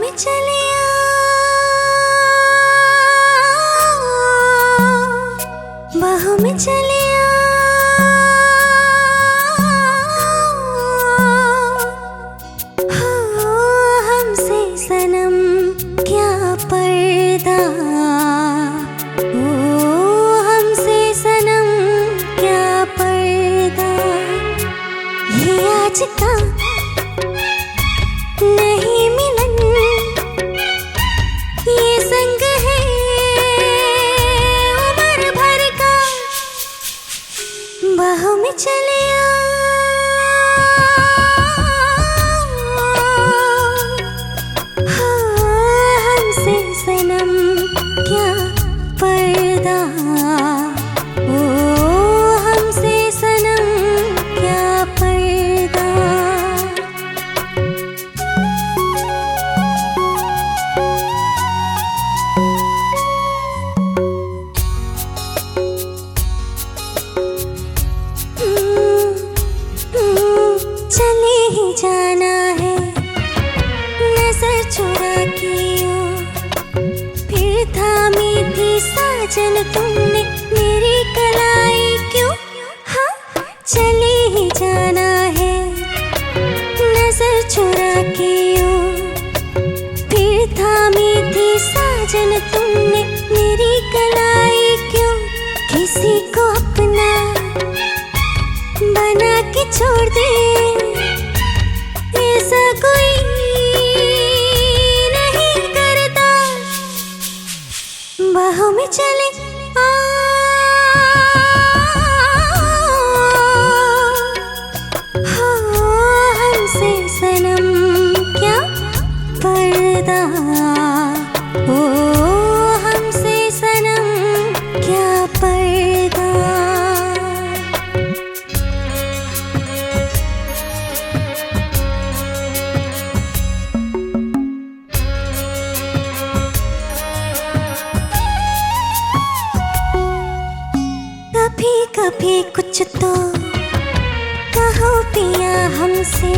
में चलिया बाहों में चलिया हो हमसे सनम क्या पर्दा ओ हमसे सनम क्या पर्दा ये आज का नहीं मिलन ये संग है उम्र भर का बाहों में चलिया हमसे सनम क्या पर्दा ओ हमसे सनम क्या पर्दा चले ही जाना है नजर चुरा के फिर थामी थी साजन तुमने मेरी कलाई क्यों हाँ चले ही जाना है नजर चुरा के फिर थामी थी साजन तुमने मेरी कलाई क्यों किसी को अपना बना के छोड़ दे ऐसा कोई नहीं करता बाहों में चले हमसे सनम क्या पर्दा ओ हमसे सनम क्या पर्दा कभी कभी कुछ तो कहो पिया हमसे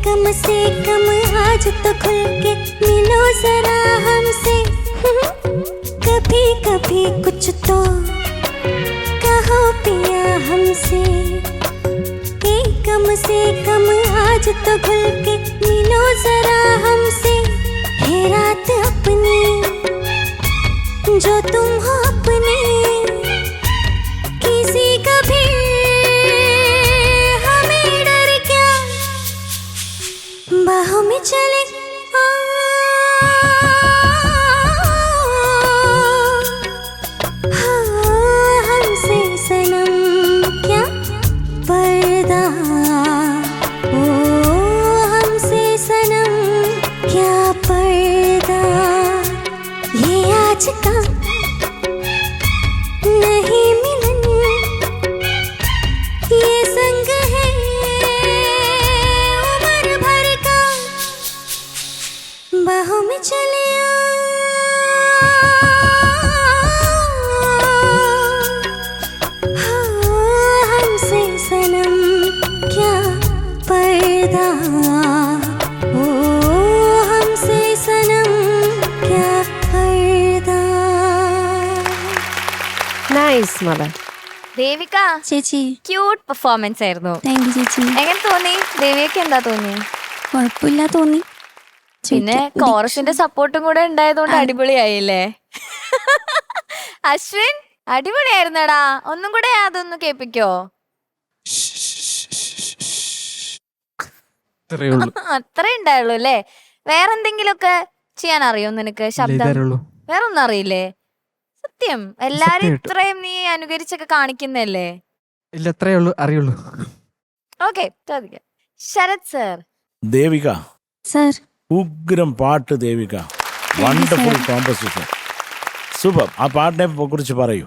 कम से कम आज तो खुल के मिलो जरा हमसे कभी कभी कुछ तो कहो पिया हमसे कम से कम आज तो खुल के मिलो जरा हमसे है रात अपनी जो तुम हो अपनी किसी का भी हमें डर क्या बाहों में चले हमसे सनम क्या पर्दा ओ हमसे सनम क्या पर्दा ये आज का नहीं मिलन ये संग है उम्र भर का बाहों में चलिया हमसे सनम क्या पर्दा ओ हमसे सनम क्या पर्दा നൈസ് മദർ. ദേവിക ചേച്ചി ക്യൂട്ട് പെർഫോമൻസ് ആയിരുന്നു. താങ്ക് യു ചേച്ചി എങ്ങനെ തോന്നി? ദേവികക്ക് എന്താ തോന്നി? കുഴപ്പമില്ല തോന്നി പിന്നെ കോറസിന്റെ സപ്പോർട്ടും കൂടെ ഉണ്ടായതുകൊണ്ട് അടിപൊളിയായില്ലേ? അശ്വിൻ അടിപൊളിയായിരുന്നടാ. ഒന്നും കൂടെ അതൊന്ന് കേൾപ്പിക്കോ? അത്രേ ഉണ്ടായുള്ളൂ അല്ലേ? വേറെന്തെങ്കിലുമൊക്കെ ചെയ്യാൻ അറിയോ നിനക്ക്? ശബ്ദം വേറൊന്നും അറിയില്ലേ? സത്യം എല്ലാരും ഇത്രയും നീ അനുകരിച്ചൊക്കെ കാണിക്കുന്നല്ലേ? ഇല്ല, അത്രേ ഉള്ളൂ അറിയുള്ളൂ. ഓക്കെ, ചോദിക്കാം. ശരത് സർ. ദേവിക സർ ഉഗ്രം പാട്ട് ദേവിക, വണ്ടർഫുൾ കോമ്പോസിഷൻ, സൂപ്പർ. ആ പാട്ടിനെ കുറിച്ച് പറയൂ.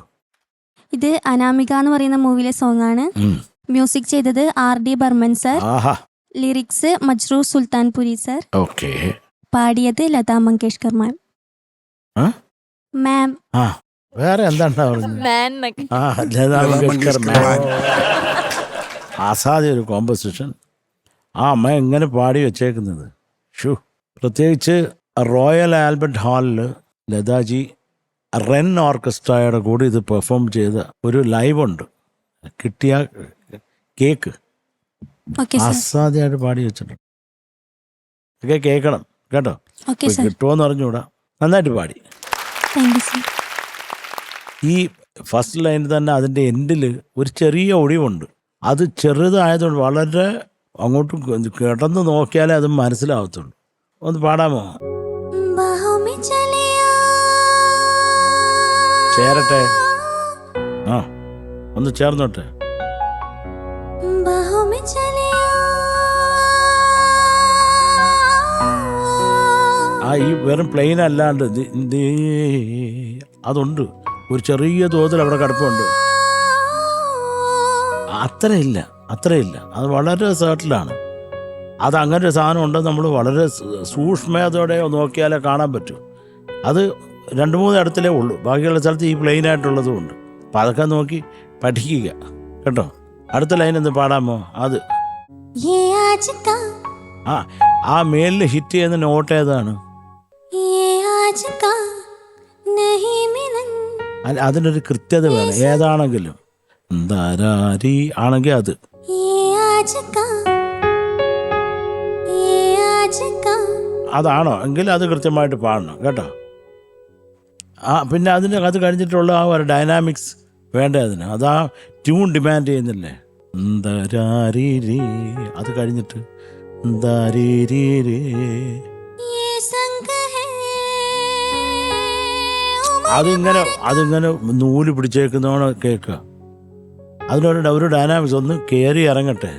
ഇത് അനാമിക എന്ന് പറയുന്ന മൂവിയിലെ സോങ് ആണ്. മ്യൂസിക് ചെയ്തത് R.D. Burman sir. Lyrics Majrooh Sultanpuri sir. Okay. പാടിയത് ലതാ മങ്കേഷ്കർ മാം. മാം വേറെ എന്താ അസാധ്യ ഒരു കോമ്പോസിഷൻ. ആ അമ്മ എങ്ങനെ പാടി വെച്ചേക്കുന്നത്. ഷൂ പ്രത്യേകിച്ച് റോയൽ ആൽബർട്ട് ഹാളിൽ ലതാജി റെൻ ഓർക്കസ്ട്രയുടെ കൂടെ ഇത് പെർഫോം ചെയ്ത ഒരു ലൈവ് ഉണ്ട്. കിട്ടിയ കേക്ക് ഓക്കെ സർ. അസാധ്യമായിട്ട് പാടി വെച്ചിട്ടുണ്ട്. ഒക്കെ കേൾക്കണം കേട്ടോ. Okay sir. കിട്ടുമോയെന്ന് അറിഞ്ഞൂടാ, നന്നായിട്ട് പാടി. Thank you sir. ഈ ഫസ്റ്റ് ലൈനിൽ തന്നെ അതിൻ്റെ എൻഡിൽ ഒരു ചെറിയ ഒടിവുണ്ട്. അത് ചെറുതായതുകൊണ്ട് വളരെ അങ്ങോട്ട് കിടന്ന് നോക്കിയാലേ അത് മനസ്സിലാവത്തുള്ളൂ. ഒന്ന് പാടാമോ? बाहों में चलिया ചേരട്ടെ, ആ ഒന്ന് ചേർന്നോട്ടെ. बाहों में चलिया ആ ഈ വെറും പ്ലെയിൻ അല്ലാണ്ട് അതുണ്ട്, ഒരു ചെറിയ തോതിൽ അവിടെ കിടപ്പുണ്ട്. അത്രയില്ല. അത് വളരെ സേർട്ടിലാണ്. അത് അങ്ങനെ ഒരു സാധനം ഉണ്ടെന്ന് നമ്മൾ വളരെ സൂക്ഷ്മതയോടെ നോക്കിയാലേ കാണാൻ പറ്റും. അത് 2-3 ഇടത്തിലേ ഉള്ളൂ, ബാക്കിയുള്ള സ്ഥലത്ത് ഈ പ്ലെയിനായിട്ടുള്ളതും ഉണ്ട്. അപ്പം അതൊക്കെ നോക്കി പഠിക്കുക കേട്ടോ. അടുത്ത ലൈൻ ഒന്ന് പാടാമോ? അത് ये आज का ആ മേലിൽ ഹിറ്റ് ചെയ്യുന്ന നോട്ട് ഏതാണ്? ये आज का नहीं मिलन അതിനൊരു കൃത്യത വേണം. ഏതാണെങ്കിലും ധാരാരി ആണെങ്കിൽ അത് ये आज का അതാണോ എങ്കിൽ അത് കൃത്യമായിട്ട് പാടണം കേട്ടോ. പിന്നെ അത് കഴിഞ്ഞിട്ടുള്ള ആ ഒരു ഡൈനാമിക്സ് വേണ്ടേ അതിന്. അതാ ട്യൂൺ ഡിമാൻഡ് ചെയ്യുന്നില്ലേ. അത് കഴിഞ്ഞിട്ട് അതിങ്ങനെ നൂല് പിടിച്ചേക്കുന്നോണം കേൾക്കുക. അതിനൊരു ഡൈനാമിക്സ് ഒന്ന് കയറി ഇറങ്ങട്ടെ.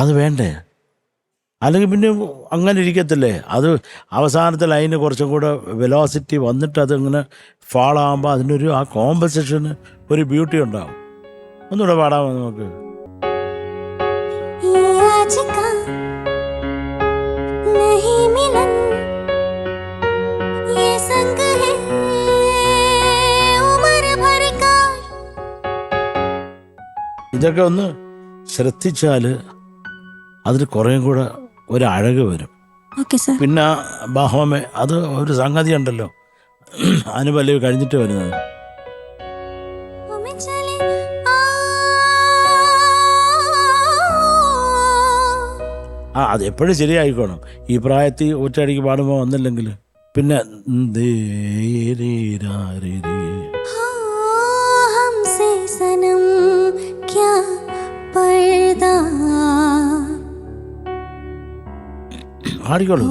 അത് വേണ്ടേ, അല്ലെങ്കിൽ പിന്നെ അങ്ങനെ ഇരിക്കത്തില്ലേ. അത് അവസാനത്തെ ലൈന് കുറച്ചും കൂടെ വെലോസിറ്റി വന്നിട്ട് അതിങ്ങനെ ഫാളാകുമ്പോൾ അതിനൊരു ആ കോമ്പൻസേഷന് ഒരു ബ്യൂട്ടി ഉണ്ടാവും. ഒന്നുകൂടെ പാടാമോ നമുക്ക്? ഇതൊക്കെ ഒന്ന് ശ്രദ്ധിച്ചാൽ അതിന് കുറേയും കൂടെ ഒരു അഴക് വരും. പിന്നെ ബാഹോമേ അത് ഒരു സംഗതി ഉണ്ടല്ലോ, അനുപല്ലവി കഴിഞ്ഞിട്ട് വരുന്നത്. അത് എപ്പോഴും ശരിയായിക്കോണം. ഈ പ്രായത്തിൽ ഒറ്റയടിക്ക് പാടുമ്പോൾ വന്നില്ലെങ്കിൽ പിന്നെ പാടിക്കോളൂ.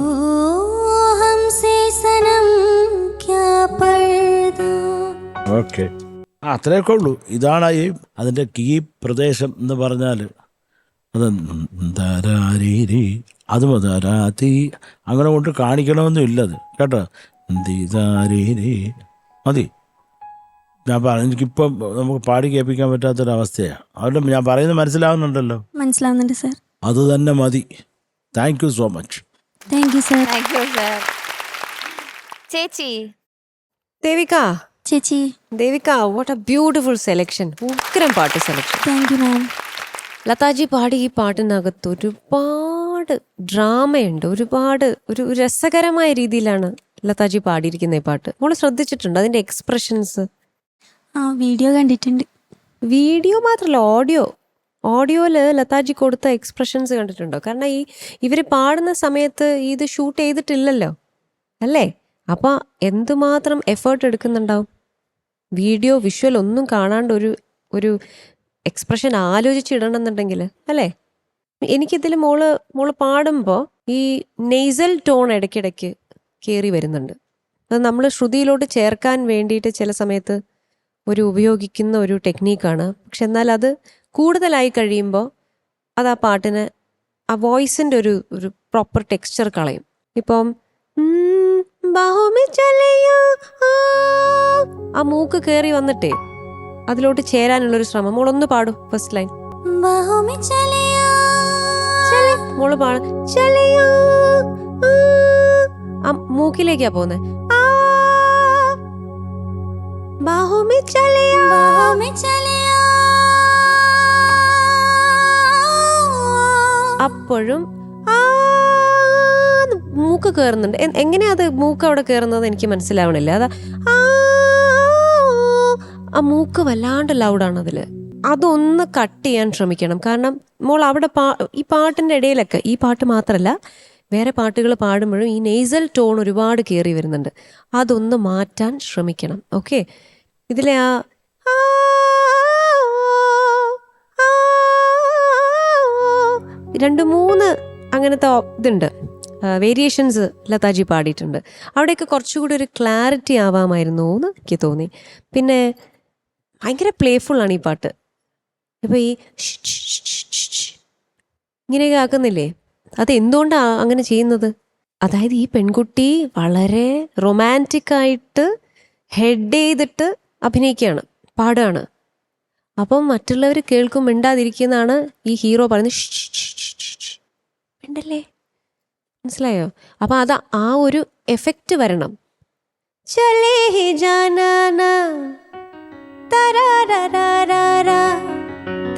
ഓക്കെ, അത്രയൊക്കെ ഉള്ളൂ. ഇതാണ് ഈ അതിൻ്റെ കീ പ്രദേശം എന്ന് പറഞ്ഞാൽ. അത് അത് അങ്ങനെ കൊണ്ട് കാണിക്കണമെന്നും ഇല്ലത് കേട്ടോ. മതി. ഞാൻ എനിക്കിപ്പം നമുക്ക് പാടി കേൾപ്പിക്കാൻ പറ്റാത്തൊരവസ്ഥയാണ്. അതുകൊണ്ട് ഞാൻ പറയുന്നത് മനസ്സിലാവുന്നുണ്ടല്ലോ? മനസ്സിലാവുന്നുണ്ട് സർ. അത് തന്നെ മതി. Thank you so much. Thank you sir. ചേച്ചി Devika, what a beautiful selection. ഉഗ്രം പാട്ട് selection. Thank you ma'am. Lataji പാടി ഈ പാട്ടിനകത്ത് ഒരുപാട് ഡ്രാമയുണ്ട്, ഒരുപാട് ഒരു രസകരമായ രീതിയിലാണ് ലതാജി പാടിയിരിക്കുന്ന ഈ പാട്ട്. മോള് ശ്രദ്ധിച്ചിട്ടുണ്ട് അതിന്റെ എക്സ്പ്രഷൻസ്? വീഡിയോ കണ്ടിട്ടുണ്ട്. വീഡിയോ മാത്രമല്ല, ഓഡിയോയില് ലതാജി കൊടുത്ത എക്സ്പ്രഷൻസ് കണ്ടിട്ടുണ്ടോ? കാരണം ഇവര് പാടുന്ന സമയത്ത് ഇത് ഷൂട്ട് ചെയ്തിട്ടില്ലല്ലോ അല്ലേ? അപ്പൊ എന്തുമാത്രം എഫേർട്ട് എടുക്കുന്നുണ്ടാവും. വീഡിയോ വിഷ്വൽ ഒന്നും കാണാണ്ട് ഒരു എക്സ്പ്രഷൻ ആലോചിച്ചിടണം എന്നുണ്ടെങ്കിൽ അല്ലേ? എനിക്കിതിൽ മോള് പാടുമ്പോൾ ഈ നെയ്സൽ ടോൺ ഇടയ്ക്കിടയ്ക്ക് കയറി വരുന്നുണ്ട്. അത് നമ്മൾ ശ്രുതിയിലോട്ട് ചേർക്കാൻ വേണ്ടിയിട്ട് ചില സമയത്ത് ഉപയോഗിക്കുന്ന ഒരു ടെക്നീക്കാണ്. പക്ഷെ എന്നാൽ അത് കൂടുതലായി കഴിയുമ്പോൾ അത് ആ പാട്ടിന് ആ വോയിസിൻ്റെ ഒരു പ്രോപ്പർ ടെക്സ്ചർ കളയും. ഇപ്പം ആ മൂക്ക് കയറി വന്നിട്ടേ അതിലോട്ട് ചേരാനുള്ളൊരു ശ്രമം. മോളൊന്ന് പാടും ഫസ്റ്റ് ലൈൻ. മോള് പാട ആ മൂക്കിലേക്കാ പോകുന്നത്. ബാഹു മേ ചലേ ആ. बाहों में चले आओ. അപ്പോഴും മൂക്ക് കയറുന്നുണ്ട്. എങ്ങനെയാ അത് മൂക്ക് അവിടെ കയറുന്നത് എനിക്ക് മനസ്സിലാവണില്ല. അതാ ആ മൂക്ക് വല്ലാണ്ട് ലൗഡാണ് അതില്. അതൊന്ന് കട്ട് ചെയ്യാൻ ശ്രമിക്കണം. കാരണം മോൾ അവിടെ ഈ പാട്ടിന്റെ ഇടയിലൊക്കെ, ഈ പാട്ട് മാത്രമല്ല വേറെ പാട്ടുകൾ പാടുമ്പോഴും ഈ നേസൽ ടോൺ ഒരുപാട് കയറി വരുന്നുണ്ട്. അതൊന്ന് മാറ്റാൻ ശ്രമിക്കണം. ഓക്കെ, ഇതിലെ ആ 2-3 അങ്ങനത്തെ ഇതുണ്ട്, വേരിയേഷൻസ് ലതാജി പാടിയിട്ടുണ്ട്. അവിടെയൊക്കെ കുറച്ചുകൂടി ഒരു ക്ലാരിറ്റി ആവാമായിരുന്നു എന്ന് എനിക്ക് തോന്നി. പിന്നെ ഭയങ്കര പ്ലേഫുള്ളാണ് ഈ പാട്ട്. ഇപ്പോൾ ഈ ഇങ്ങനെയൊക്കെ ആക്കുന്നില്ലേ, അത് എന്തുകൊണ്ടാണ് അങ്ങനെ ചെയ്യുന്നത്? അതായത് ഈ പെൺകുട്ടി വളരെ റൊമാൻറ്റിക്കായിട്ട് ഹെഡ് ചെയ്തിട്ട് അഭിനയിക്കുകയാണ്, പാടുകയാണ്. അപ്പം മറ്റുള്ളവർ കേൾക്കും മിണ്ടാതിരിക്കുന്നതാണ് ഈ ഹീറോ പറയുന്നത്. മിണ്ടല്ലേ, മനസ്സിലായോ? അപ്പം അത് ആ ഒരു എഫക്റ്റ് വരണം. ചലേ ഹി ജാനാ നാ തരാരാരാരാ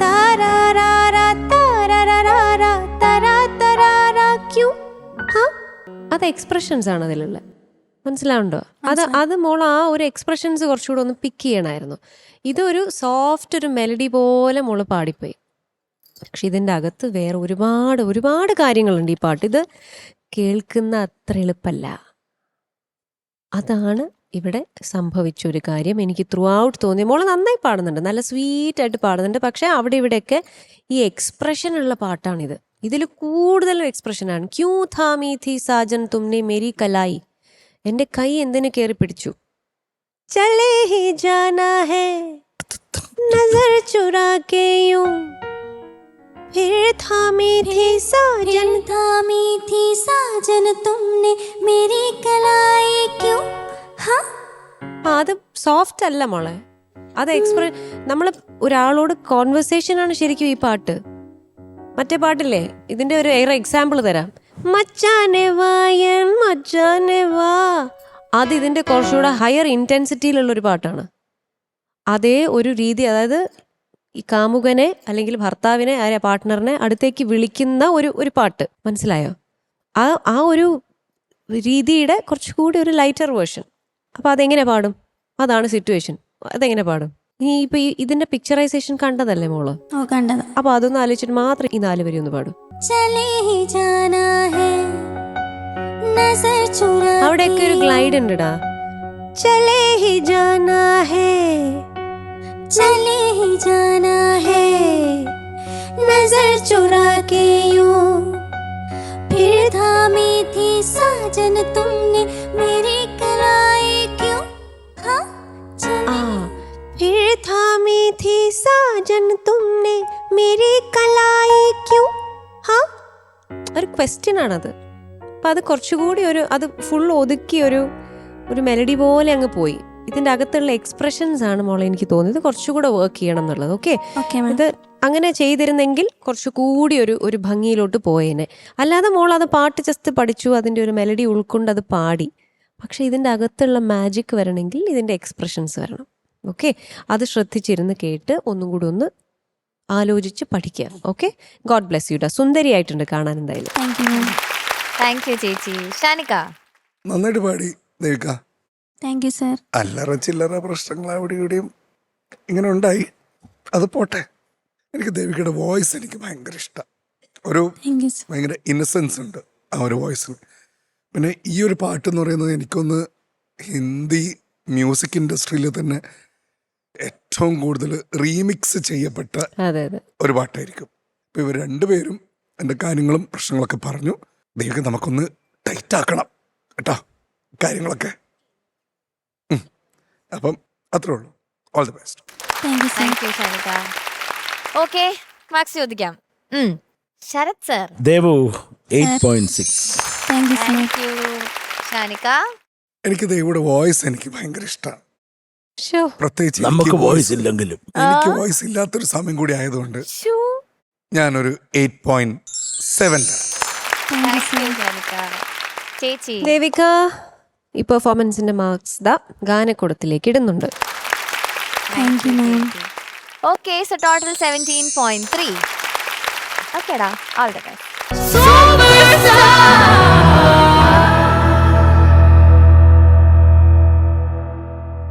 താരാരാരാ താരാരാരാ തരാ തരാരാ ക്യൂ. അത് എക്സ്പ്രഷൻസ് ആണ് അതിലുള്ള, മനസ്സിലാവുണ്ടോ? അത് മോൾ ആ ഒരു എക്സ്പ്രഷൻസ് കുറച്ചുകൂടെ ഒന്ന് പിക്ക് ചെയ്യണമായിരുന്നു. ഇതൊരു സോഫ്റ്റ് ഒരു മെലഡി പോലെ മോള് പാടിപ്പോയി. പക്ഷെ ഇതിൻ്റെ അകത്ത് വേറെ ഒരുപാട് ഒരുപാട് കാര്യങ്ങളുണ്ട് ഈ പാട്ട്. ഇത് കേൾക്കുന്ന അത്ര എളുപ്പമല്ല. അതാണ് ഇവിടെ സംഭവിച്ചൊരു കാര്യം. എനിക്ക് ത്രൂ ഔട്ട് തോന്നി മോള് നന്നായി പാടുന്നുണ്ട്, നല്ല സ്വീറ്റായിട്ട് പാടുന്നുണ്ട്. പക്ഷെ അവിടെ ഇവിടെയൊക്കെ ഈ എക്സ്പ്രഷനുള്ള പാട്ടാണിത്. ഇതിൽ കൂടുതലും എക്സ്പ്രഷനാണ്. ക്യൂ ഥാമി ഥി സാജൻ തുമ്നെ മേരി കലായി, എൻ്റെ കൈ എന്തിനു കയറി പിടിച്ചു. ചലേ he ജാനാ hey Nasar Chura K യൂं फिर थामी थी साजन, थामी थी साजन तुमने मेरी कलाई क्यों. हाँ, അത് സോഫ്റ്റ് അല്ല മോളെ, അത് നമ്മൾ ഒരാളോട് കോൺവെർസേഷൻ ആണ് ശരിക്കും ഈ പാട്ട്. മറ്റേ പാട്ടില്ലേ, ഇതിന്റെ ഒരു എക്സാമ്പിൾ തരാം. മച്ചാനെ വായൻ മച്ചാനെ വാ, അത് ഇതിന്റെ കുറച്ചുകൂടെ ഹയർ ഇന്റൻസിറ്റിയിലുള്ളൊരു പാട്ടാണ്. അതേ ഒരു രീതി, അതായത് ഈ കാമുകനെ അല്ലെങ്കിൽ ഭർത്താവിനെ പാർട്ട്ണറിനെ അടുത്തേക്ക് വിളിക്കുന്ന ഒരു പാട്ട്, മനസ്സിലായോ? ആ ഒരു രീതിയുടെ കുറച്ചുകൂടി ഒരു ലൈറ്റർ വേർഷൻ. അപ്പോൾ അതെങ്ങനെ പാടും? അതാണ് സിറ്റുവേഷൻ. അതെങ്ങനെ പാടും? ഇനി ഇപ്പൊ ഇതിന്റെ പിക്ചറൈസേഷൻ കണ്ടതല്ലേ മോള്? ഓ കണ്ടത്. അപ്പൊ അതൊന്ന് ആലോചിച്ചിട്ട് മാത്രം ഈ 4 വരി ഒന്ന് പാടും. ചലേ ഹി ജാനാ ഹേ നസർ ചുരാ, അവിടെയൊക്കെ ഒരു ഗ്ലൈഡ് ഉണ്ടടാ. ചലേ ഹി ജാനാ ഹേ चले ही जाना है नजर चुरा के यूं फिर थामी थी साजन तुमने मेरी कलाई क्यों. हाँ, ആ फिर थामी थी साजन तुमने मेरी कलाई क्यों. हाँ, ഒരു ക്വസ്റ്റ്യൻ ആണത്. അപ്പം അത് കുറച്ചുകൂടി അത് ഫുൾ ഒതുക്കി ഒരു മെലഡി പോലെ അങ്ങ് പോയി. ഇതിന്റെ അകത്തുള്ള എക്സ്പ്രഷൻസ് ആണ് മോളെ എനിക്ക് തോന്നിയത് കുറച്ചുകൂടെ വർക്ക് ചെയ്യണം എന്നുള്ളത്. ഓക്കെ, ഇത് അങ്ങനെ ചെയ്തിരുന്നെങ്കിൽ കുറച്ചുകൂടി ഒരു ഭംഗിയിലോട്ട് പോയേനെ. അല്ലാതെ മോൾ അത് പാട്ട് ജസ്റ്റ് പഠിച്ചു, അതിൻ്റെ ഒരു മെലഡി ഉൾക്കൊണ്ട് അത് പാടി. പക്ഷെ ഇതിൻ്റെ അകത്തുള്ള മാജിക് വരണമെങ്കിൽ ഇതിൻ്റെ എക്സ്പ്രഷൻസ് വരണം. ഓക്കെ, അത് ശ്രദ്ധിച്ചിരുന്ന് കേട്ട് ഒന്നും കൂടി ഒന്ന് ആലോചിച്ച് പഠിക്കുക. Okay, God bless you. സുന്ദരിയായിട്ടുണ്ട് കാണാൻ എന്തായാലും. താങ്ക് യു ചേച്ചി. ഷാനിക നന്നായിട്ട് പാടി ദേവിക. Thank you sir. അല്ലറ ചില്ലറ പ്രശ്നങ്ങൾ അവിടെ ഇവിടെയും ഇങ്ങനെ ഉണ്ടായി, അത് പോട്ടെ. എനിക്ക് ദേവികയുടെ വോയിസ് എനിക്ക് ഭയങ്കര ഇഷ്ടം. ഒരു ഭയങ്കര ഇന്നസെൻസ് ഉണ്ട് ആ ഒരു വോയിസിന്. പിന്നെ ഈ ഒരു പാട്ട് എന്ന് പറയുന്നത് എനിക്കൊന്ന് ഹിന്ദി മ്യൂസിക് ഇൻഡസ്ട്രിയിൽ തന്നെ ഏറ്റവും കൂടുതൽ റീമിക്സ് ചെയ്യപ്പെട്ട ഒരു പാട്ടായിരിക്കും. ഇപ്പം ഇവർ രണ്ടുപേരും എൻ്റെ കാര്യങ്ങളും പ്രശ്നങ്ങളൊക്കെ പറഞ്ഞു. ദേവിക നമുക്കൊന്ന് ടൈറ്റ് ആക്കണം കേട്ടോ കാര്യങ്ങളൊക്കെ. അപ്പം അത്രേ ഉള്ളൂ. All the best. Thank you Shanika. Okay, marks ചോദിക്കാം. Sarath sir. Devu 8.6. Thank you Shanika. എനിക്ക് ദേവിയുടെ വോയിസ് എനിക്ക് ഭയങ്കര ഇഷ്ടമാണ്. പ്രത്യേകിച്ച് നമുക്ക് വോയിസ് ഇല്ലെങ്കിലും എനിക്ക് വോയിസ് ഇല്ലാത്തൊരു സമയം കൂടി ആയതുകൊണ്ട് ഞാനൊരു 8.7. ചേച്ചി ദേവിക, ഈ പെർഫോമൻസിന്റെ മാർക്സ് ദാ ഗാനക്കൂടത്തിലേക്ക് ഇടുന്നുണ്ട്. Thank you ma'am. Okay, so total 17.3. Okay, da. All the best. Super.